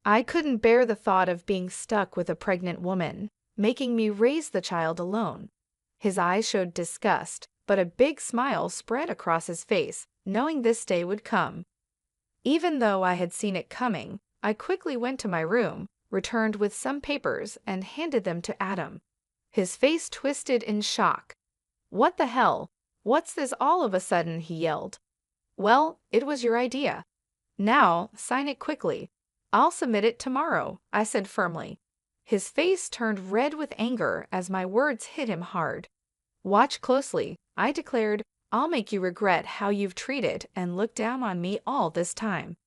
I couldn't bear the thought of being stuck with a pregnant woman, making me raise the child alone. His eyes showed disgust, but a big smile spread across his face, knowing this day would come. Even though I had seen it coming, I quickly went to my room, returned with some papers, and handed them to Adam. His face twisted in shock. "What the hell? What's this all of a sudden?" he yelled. "Well, it was your idea. Now, sign it quickly. I'll submit it tomorrow," I said firmly. His face turned red with anger as my words hit him hard. "Watch closely," I declared. "I'll make you regret how you've treated and looked down on me all this time.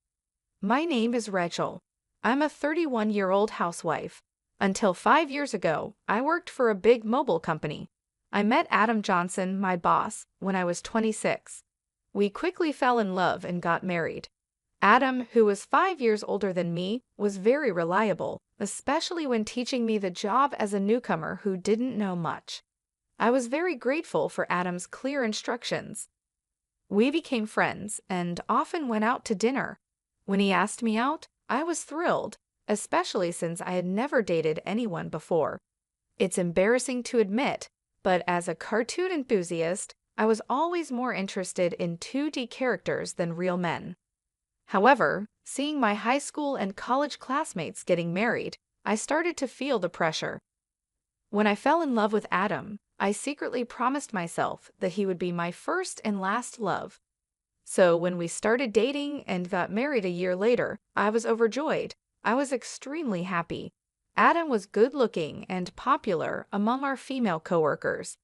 My name is Rachel. I'm a 31-year-old housewife. Until 5 years ago, I worked for a big mobile company. I met Adam Johnson, my boss, when I was 26. We quickly fell in love and got married. Adam, who was 5 years older than me, was very reliable, especially when teaching me the job as a newcomer who didn't know much. I was very grateful for Adam's clear instructions. We became friends and often went out to dinner. When he asked me out, I was thrilled, especially since I had never dated anyone before. It's embarrassing to admit, but as a cartoon enthusiast, I was always more interested in 2D characters than real men. However, seeing my high school and college classmates getting married, I started to feel the pressure. When I fell in love with Adam, I secretly promised myself that he would be my first and last love. So when we started dating and got married a year later, I was overjoyed. I was extremely happy. Adam was good-looking and popular among our female coworkers.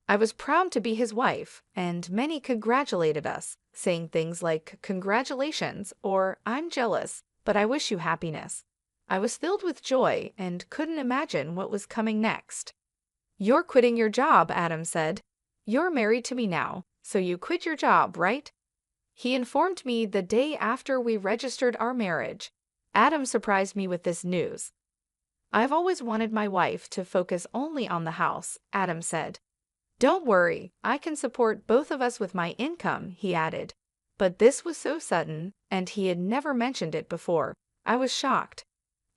I was proud to be his wife, and many congratulated us, saying things like, "Congratulations," or "I'm jealous, but I wish you happiness." I was filled with joy and couldn't imagine what was coming next. "You're quitting your job," Adam said. "You're married to me now, so you quit your job, right?" He informed me the day after we registered our marriage. Adam surprised me with this news. "I've always wanted my wife to focus only on the house," Adam said. "Don't worry, I can support both of us with my income," he added. But this was so sudden, and he had never mentioned it before. I was shocked.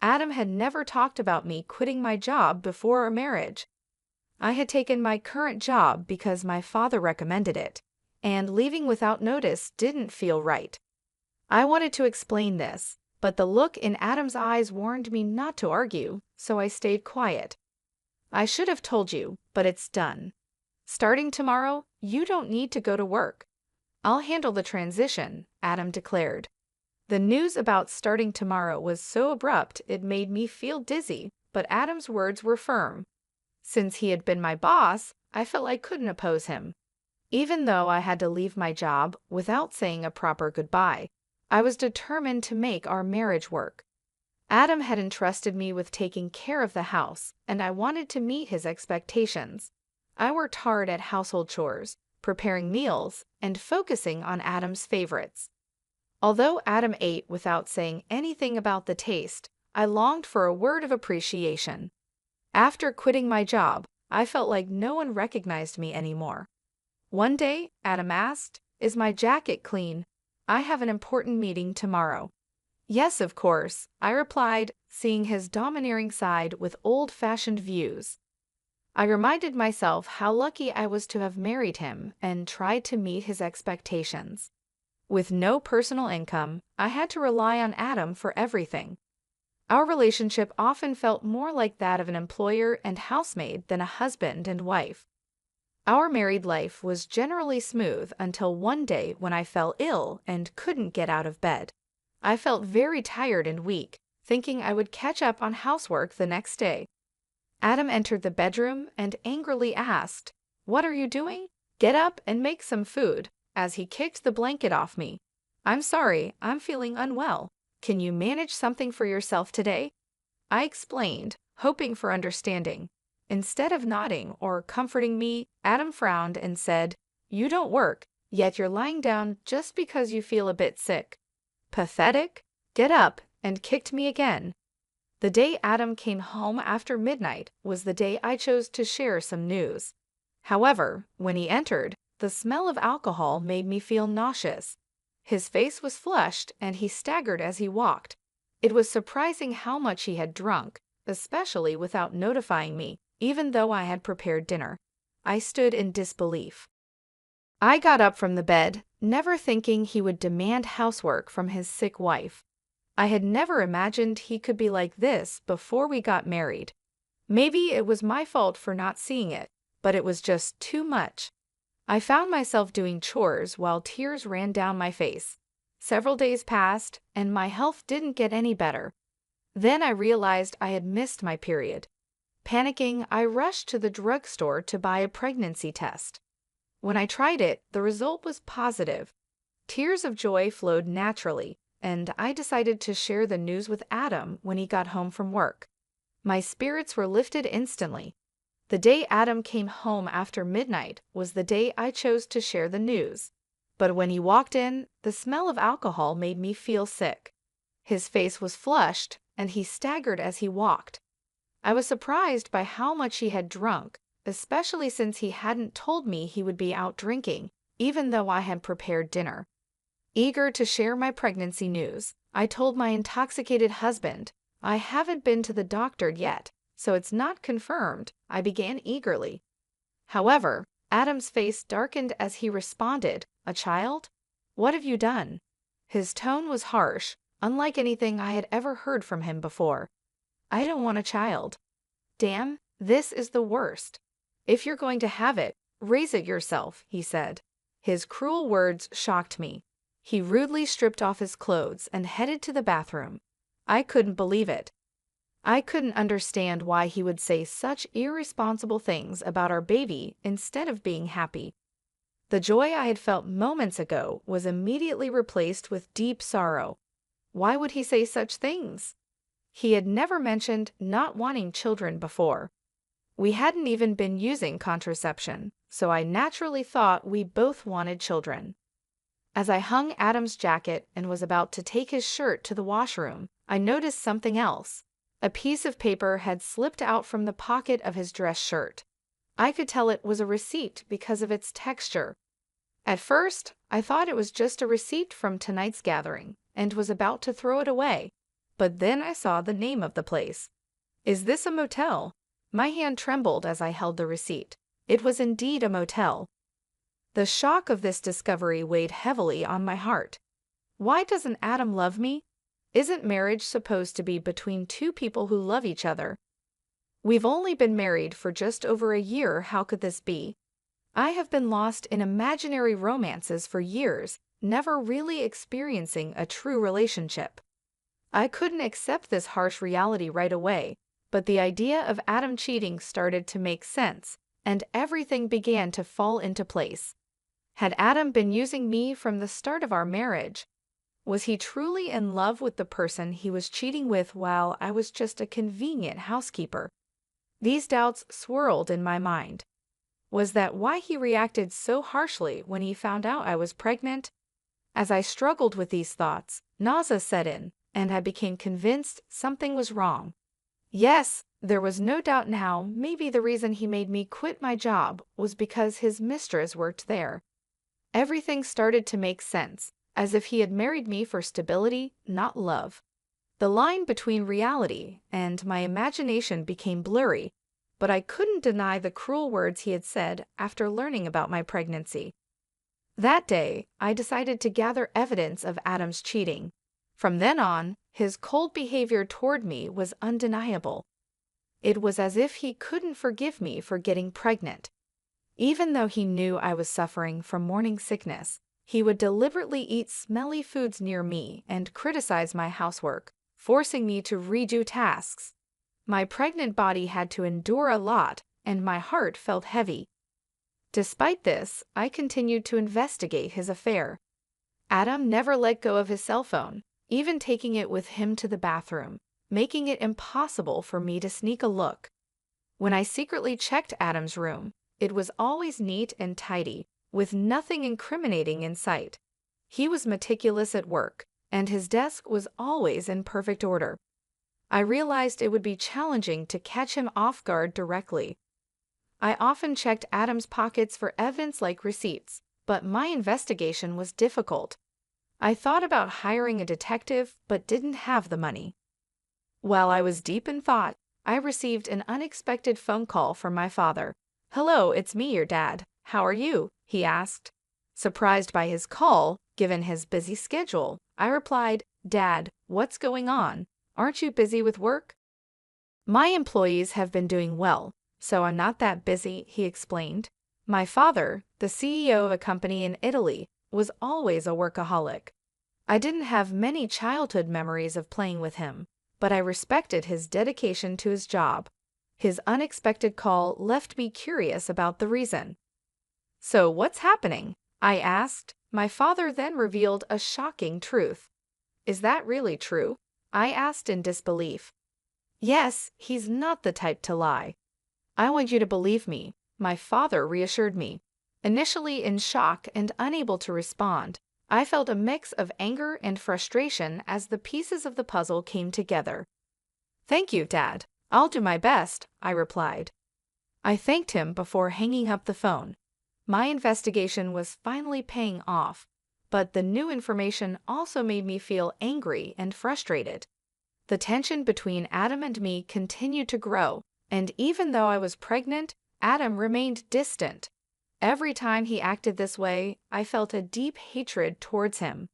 Adam had never talked about me quitting my job before our marriage. I had taken my current job because my father recommended it, and leaving without notice didn't feel right. I wanted to explain this, but the look in Adam's eyes warned me not to argue, so I stayed quiet. "I should have told you, but it's done. Starting tomorrow, you don't need to go to work. I'll handle the transition," Adam declared. The news about starting tomorrow was so abrupt it made me feel dizzy, but Adam's words were firm. Since he had been my boss, I felt I couldn't oppose him. Even though I had to leave my job without saying a proper goodbye, I was determined to make our marriage work. Adam had entrusted me with taking care of the house, and I wanted to meet his expectations. I worked hard at household chores, preparing meals, and focusing on Adam's favorites. Although Adam ate without saying anything about the taste, I longed for a word of appreciation. After quitting my job, I felt like no one recognized me anymore. One day, Adam asked, "Is my jacket clean? I have an important meeting tomorrow." "Yes, of course," I replied, seeing his domineering side with old-fashioned views. I reminded myself how lucky I was to have married him and tried to meet his expectations. With no personal income, I had to rely on Adam for everything. Our relationship often felt more like that of an employer and housemaid than a husband and wife. Our married life was generally smooth until one day when I fell ill and couldn't get out of bed. I felt very tired and weak, thinking I would catch up on housework the next day. Adam entered the bedroom and angrily asked, "What are you doing? Get up and make some food," as he kicked the blanket off me. "I'm sorry, I'm feeling unwell. Can you manage something for yourself today?" I explained, hoping for understanding. Instead of nodding or comforting me, Adam frowned and said, "You don't work, yet you're lying down just because you feel a bit sick. Pathetic?" Get up, and kicked me again. The day Adam came home after midnight was the day I chose to share some news. However, when he entered, the smell of alcohol made me feel nauseous. His face was flushed and he staggered as he walked. It was surprising how much he had drunk, especially without notifying me, even though I had prepared dinner. I stood in disbelief. I got up from the bed, never thinking he would demand housework from his sick wife. I had never imagined he could be like this before we got married. Maybe it was my fault for not seeing it, but it was just too much. I found myself doing chores while tears ran down my face. Several days passed, and my health didn't get any better. Then I realized I had missed my period. Panicking, I rushed to the drugstore to buy a pregnancy test. When I tried it, the result was positive. Tears of joy flowed naturally, and I decided to share the news with Adam when he got home from work. My spirits were lifted instantly. The day Adam came home after midnight was the day I chose to share the news. But when he walked in, the smell of alcohol made me feel sick. His face was flushed, and he staggered as he walked. I was surprised by how much he had drunk, especially since he hadn't told me he would be out drinking, even though I had prepared dinner. Eager to share my pregnancy news, I told my intoxicated husband, "I haven't been to the doctor yet, so it's not confirmed," I began eagerly. However, Adam's face darkened as he responded, "A child? What have you done?" His tone was harsh, unlike anything I had ever heard from him before. "I don't want a child." "Damn, this is the worst. If you're going to have it, raise it yourself," he said. His cruel words shocked me. He rudely stripped off his clothes and headed to the bathroom. I couldn't believe it. I couldn't understand why he would say such irresponsible things about our baby instead of being happy. The joy I had felt moments ago was immediately replaced with deep sorrow. Why would he say such things? He had never mentioned not wanting children before. We hadn't even been using contraception, so I naturally thought we both wanted children. As I hung Adam's jacket and was about to take his shirt to the washroom, I noticed something else. A piece of paper had slipped out from the pocket of his dress shirt. I could tell it was a receipt because of its texture. At first, I thought it was just a receipt from tonight's gathering and was about to throw it away. But then I saw the name of the place. "Is this a motel?" My hand trembled as I held the receipt. It was indeed a motel. The shock of this discovery weighed heavily on my heart. Why doesn't Adam love me? Isn't marriage supposed to be between two people who love each other? We've only been married for just over a year. How could this be? I have been lost in imaginary romances for years, never really experiencing a true relationship. I couldn't accept this harsh reality right away, but the idea of Adam cheating started to make sense, and everything began to fall into place. Had Adam been using me from the start of our marriage? Was he truly in love with the person he was cheating with while I was just a convenient housekeeper? These doubts swirled in my mind. Was that why he reacted so harshly when he found out I was pregnant? As I struggled with these thoughts, nausea set in, and I became convinced something was wrong. Yes, there was no doubt now maybe the reason he made me quit my job was because his mistress worked there. Everything started to make sense, as if he had married me for stability, not love. The line between reality and my imagination became blurry, but I couldn't deny the cruel words he had said after learning about my pregnancy. That day, I decided to gather evidence of Adam's cheating. From then on, his cold behavior toward me was undeniable. It was as if he couldn't forgive me for getting pregnant. Even though he knew I was suffering from morning sickness, he would deliberately eat smelly foods near me and criticize my housework, forcing me to redo tasks. My pregnant body had to endure a lot, and my heart felt heavy. Despite this, I continued to investigate his affair. Adam never let go of his cell phone, even taking it with him to the bathroom, making it impossible for me to sneak a look. When I secretly checked Adam's room, it was always neat and tidy, with nothing incriminating in sight. He was meticulous at work, and his desk was always in perfect order. I realized it would be challenging to catch him off guard directly. I often checked Adam's pockets for evidence like receipts, but my investigation was difficult. I thought about hiring a detective, but didn't have the money. While I was deep in thought, I received an unexpected phone call from my father. "Hello, it's me, your dad. How are you?" he asked. Surprised by his call, given his busy schedule, I replied, "Dad, what's going on? Aren't you busy with work?" "My employees have been doing well, so I'm not that busy," he explained. My father, the CEO of a company in Italy, was always a workaholic. I didn't have many childhood memories of playing with him, but I respected his dedication to his job. His unexpected call left me curious about the reason. "So what's happening?" I asked. My father then revealed a shocking truth. "Is that really true?" I asked in disbelief. "Yes, he's not the type to lie." "I want you to believe me," my father reassured me. Initially in shock and unable to respond, I felt a mix of anger and frustration as the pieces of the puzzle came together. "Thank you, Dad. I'll do my best," I replied. I thanked him before hanging up the phone. My investigation was finally paying off, but the new information also made me feel angry and frustrated. The tension between Adam and me continued to grow, and even though I was pregnant, Adam remained distant. Every time he acted this way, I felt a deep hatred towards him.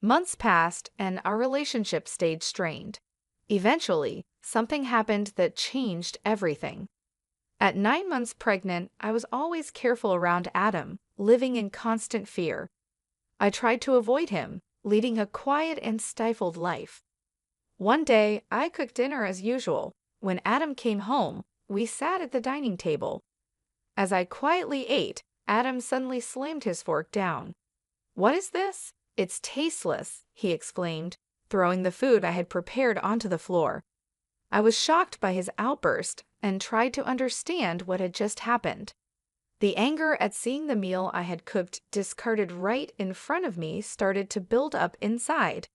Months passed, and our relationship stayed strained. Eventually, something happened that changed everything. At 9 months pregnant, I was always careful around Adam, living in constant fear. I tried to avoid him, leading a quiet and stifled life. One day, I cooked dinner as usual. When Adam came home, we sat at the dining table. As I quietly ate, Adam suddenly slammed his fork down. "What is this? It's tasteless," he exclaimed, throwing the food I had prepared onto the floor. I was shocked by his outburst and tried to understand what had just happened. The anger at seeing the meal I had cooked discarded right in front of me started to build up inside.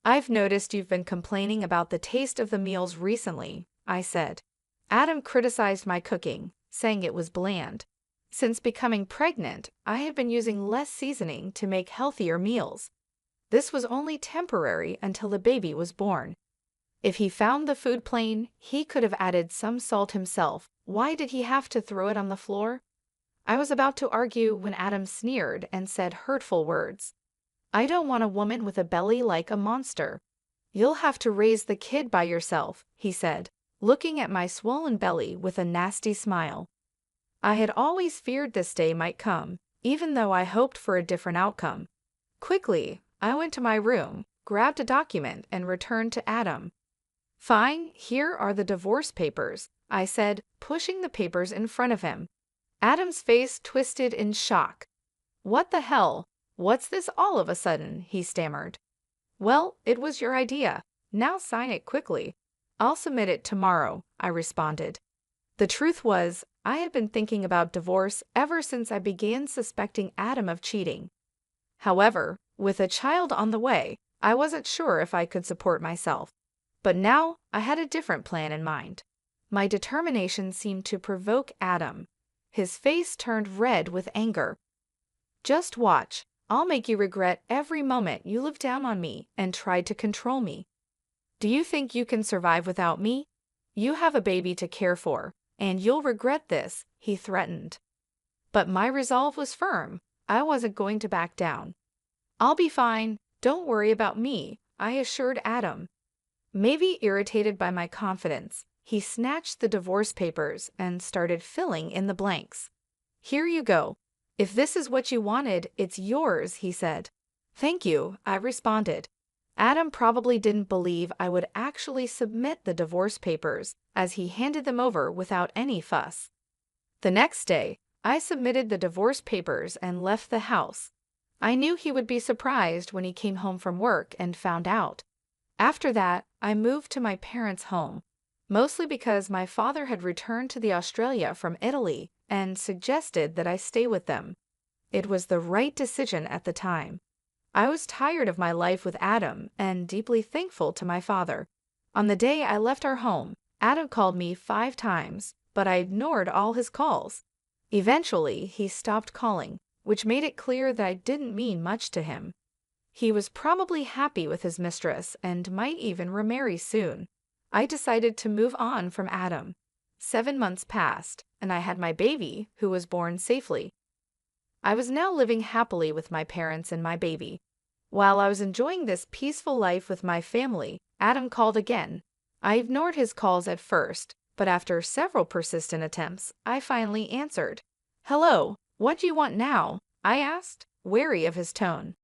"I've noticed you've been complaining about the taste of the meals recently," I said. Adam criticized my cooking, saying it was bland. Since becoming pregnant, I had been using less seasoning to make healthier meals. This was only temporary until the baby was born. If he found the food plain, he could have added some salt himself. Why did he have to throw it on the floor? I was about to argue when Adam sneered and said hurtful words. "I don't want a woman with a belly like a monster." "You'll have to raise the kid by yourself," he said, looking at my swollen belly with a nasty smile. I had always feared this day might come, even though I hoped for a different outcome. Quickly, I went to my room, grabbed a document, and returned to Adam. "Fine, here are the divorce papers," I said, pushing the papers in front of him. Adam's face twisted in shock. "What the hell? What's this all of a sudden?" he stammered. "Well, it was your idea. Now sign it quickly." "I'll submit it tomorrow," I responded. The truth was, I had been thinking about divorce ever since I began suspecting Adam of cheating. However, with a child on the way, I wasn't sure if I could support myself. But now I had a different plan in mind. My determination seemed to provoke Adam. His face turned red with anger. "Just watch. I'll make you regret every moment you lived down on me and tried to control me. Do you think you can survive without me? You have a baby to care for, and you'll regret this," he threatened. But my resolve was firm. I wasn't going to back down. "I'll be fine. Don't worry about me," I assured Adam. Maybe irritated by my confidence, he snatched the divorce papers and started filling in the blanks. "Here you go. If this is what you wanted, it's yours," he said. "Thank you," I responded. Adam probably didn't believe I would actually submit the divorce papers, as he handed them over without any fuss. The next day, I submitted the divorce papers and left the house. I knew he would be surprised when he came home from work and found out. After that, I moved to my parents' home, mostly because my father had returned to the Australia from Italy and suggested that I stay with them. It was the right decision at the time. I was tired of my life with Adam and deeply thankful to my father. On the day I left our home, Adam called me 5 times, but I ignored all his calls. Eventually, he stopped calling, which made it clear that I didn't mean much to him. He was probably happy with his mistress and might even remarry soon. I decided to move on from Adam. 7 months passed, and I had my baby, who was born safely. I was now living happily with my parents and my baby. While I was enjoying this peaceful life with my family, Adam called again. I ignored his calls at first, but after several persistent attempts, I finally answered. "Hello, what do you want now?" I asked, wary of his tone.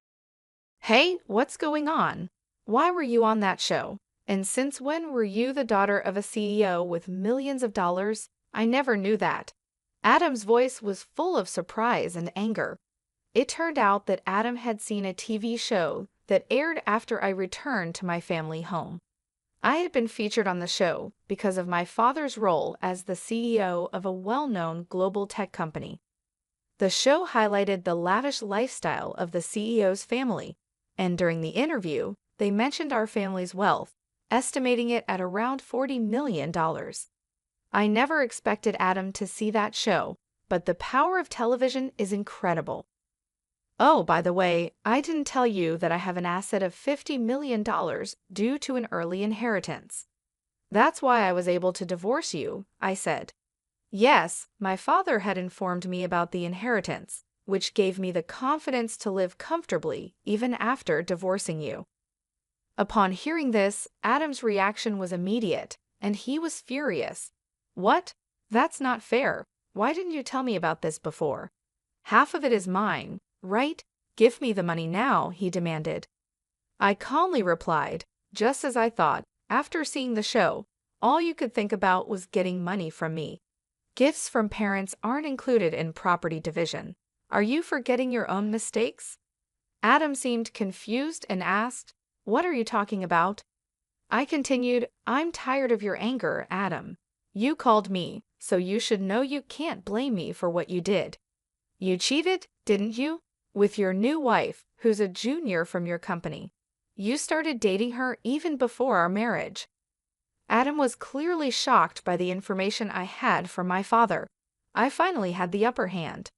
"Hey, what's going on? Why were you on that show? And since when were you the daughter of a CEO with millions of dollars? I never knew that." Adam's voice was full of surprise and anger. It turned out that Adam had seen a TV show that aired after I returned to my family home. I had been featured on the show because of my father's role as the CEO of a well-known global tech company. The show highlighted the lavish lifestyle of the CEO's family, and during the interview, they mentioned our family's wealth, estimating it at around $40 million. I never expected Adam to see that show, but the power of television is incredible. Oh, by the way, I didn't tell you that I have an asset of $50 million due to an early inheritance. That's why I was able to divorce you, I said. Yes, my father had informed me about the inheritance, which gave me the confidence to live comfortably even after divorcing you. Upon hearing this, Adam's reaction was immediate, and he was furious. What? That's not fair. Why didn't you tell me about this before? Half of it is mine, right? Give me the money now, he demanded. I calmly replied, just as I thought, after seeing the show, all you could think about was getting money from me. Gifts from parents aren't included in property division. Are you forgetting your own mistakes? Adam seemed confused and asked, "What are you talking about?" I continued, "I'm tired of your anger, Adam. You called me, so you should know you can't blame me for what you did. You cheated, didn't you? With your new wife, who's a junior from your company. You started dating her even before our marriage." Adam was clearly shocked by the information I had from my father. I finally had the upper hand.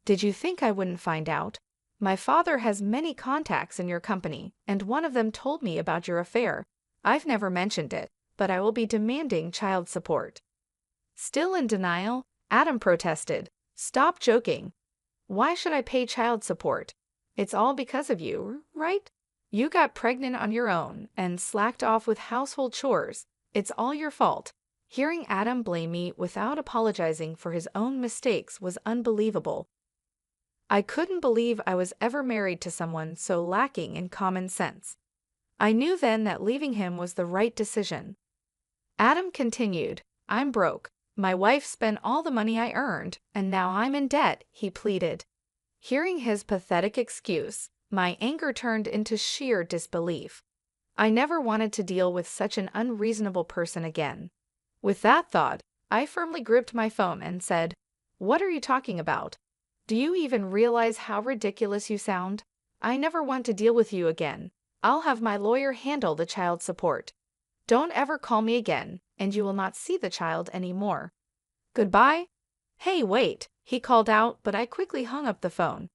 "Did you think I wouldn't find out? My father has many contacts in your company, and one of them told me about your affair. I've never mentioned it, but I will be demanding child support." Still in denial, Adam protested, "Stop joking. Why should I pay child support? It's all because of you, right? You got pregnant on your own and slacked off with household chores. It's all your fault." Hearing Adam blame me without apologizing for his own mistakes was unbelievable. I couldn't believe I was ever married to someone so lacking in common sense. I knew then that leaving him was the right decision. Adam continued, "I'm broke. My wife spent all the money I earned, and now I'm in debt," he pleaded. Hearing his pathetic excuse, my anger turned into sheer disbelief. I never wanted to deal with such an unreasonable person again. With that thought, I firmly gripped my phone and said, "What are you talking about? Do you even realize how ridiculous you sound? I never want to deal with you again. I'll have my lawyer handle the child support. Don't ever call me again, and you will not see the child anymore. Goodbye." "Hey, wait," he called out, but I quickly hung up the phone.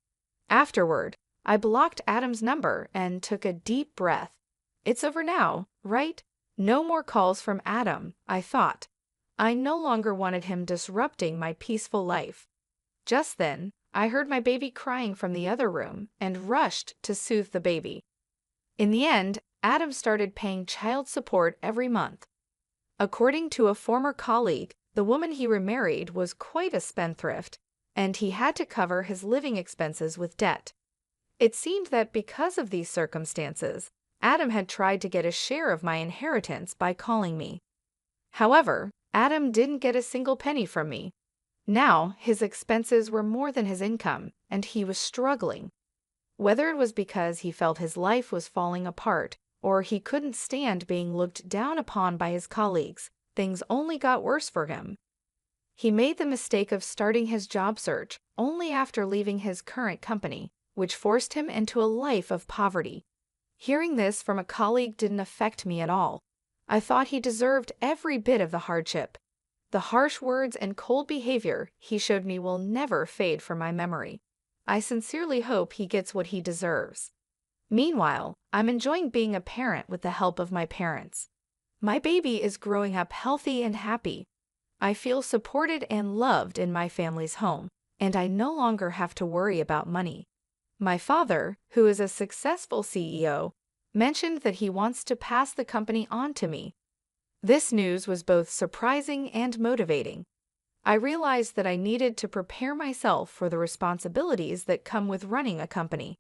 Afterward, I blocked Adam's number and took a deep breath. It's over now, right? No more calls from Adam, I thought. I no longer wanted him disrupting my peaceful life. Just then, I heard my baby crying from the other room and rushed to soothe the baby. In the end, Adam started paying child support every month. According to a former colleague, the woman he remarried was quite a spendthrift, and he had to cover his living expenses with debt. It seemed that because of these circumstances, Adam had tried to get a share of my inheritance by calling me. However, Adam didn't get a single penny from me. Now, his expenses were more than his income, and he was struggling. Whether it was because he felt his life was falling apart, or he couldn't stand being looked down upon by his colleagues, things only got worse for him. He made the mistake of starting his job search only after leaving his current company, which forced him into a life of poverty. Hearing this from a colleague didn't affect me at all. I thought he deserved every bit of the hardship. The harsh words and cold behavior he showed me will never fade from my memory. I sincerely hope he gets what he deserves. Meanwhile, I'm enjoying being a parent with the help of my parents. My baby is growing up healthy and happy. I feel supported and loved in my family's home, and I no longer have to worry about money. My father, who is a successful CEO, mentioned that he wants to pass the company on to me. This news was both surprising and motivating. I realized that I needed to prepare myself for the responsibilities that come with running a company.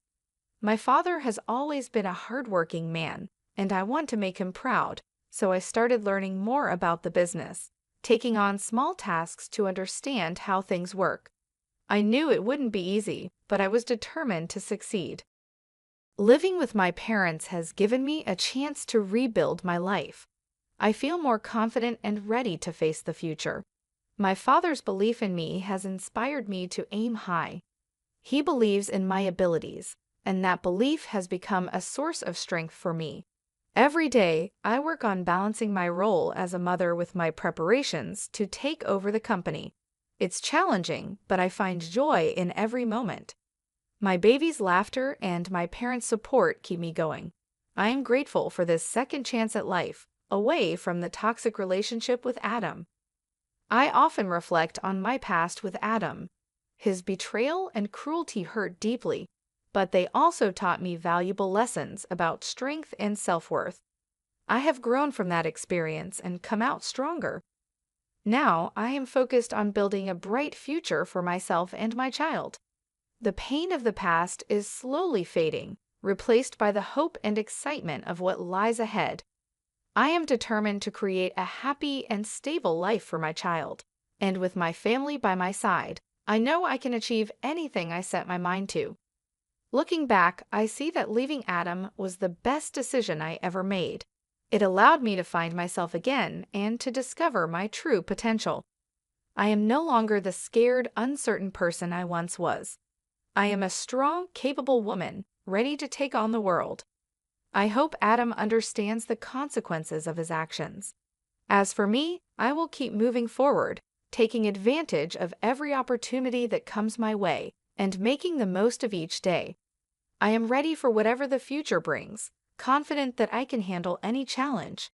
My father has always been a hardworking man, and I want to make him proud, so I started learning more about the business, taking on small tasks to understand how things work. I knew it wouldn't be easy, but I was determined to succeed. Living with my parents has given me a chance to rebuild my life. I feel more confident and ready to face the future. My father's belief in me has inspired me to aim high. He believes in my abilities, and that belief has become a source of strength for me. Every day, I work on balancing my role as a mother with my preparations to take over the company. It's challenging, but I find joy in every moment. My baby's laughter and my parents' support keep me going. I am grateful for this second chance at life, away from the toxic relationship with Adam. I often reflect on my past with Adam. His betrayal and cruelty hurt deeply, but they also taught me valuable lessons about strength and self-worth. I have grown from that experience and come out stronger. Now I am focused on building a bright future for myself and my child. The pain of the past is slowly fading, replaced by the hope and excitement of what lies ahead. I am determined to create a happy and stable life for my child, and with my family by my side, I know I can achieve anything I set my mind to. Looking back, I see that leaving Adam was the best decision I ever made. It allowed me to find myself again and to discover my true potential. I am no longer the scared, uncertain person I once was. I am a strong, capable woman, ready to take on the world. I hope Adam understands the consequences of his actions. As for me, I will keep moving forward, taking advantage of every opportunity that comes my way and making the most of each day. I am ready for whatever the future brings, confident that I can handle any challenge.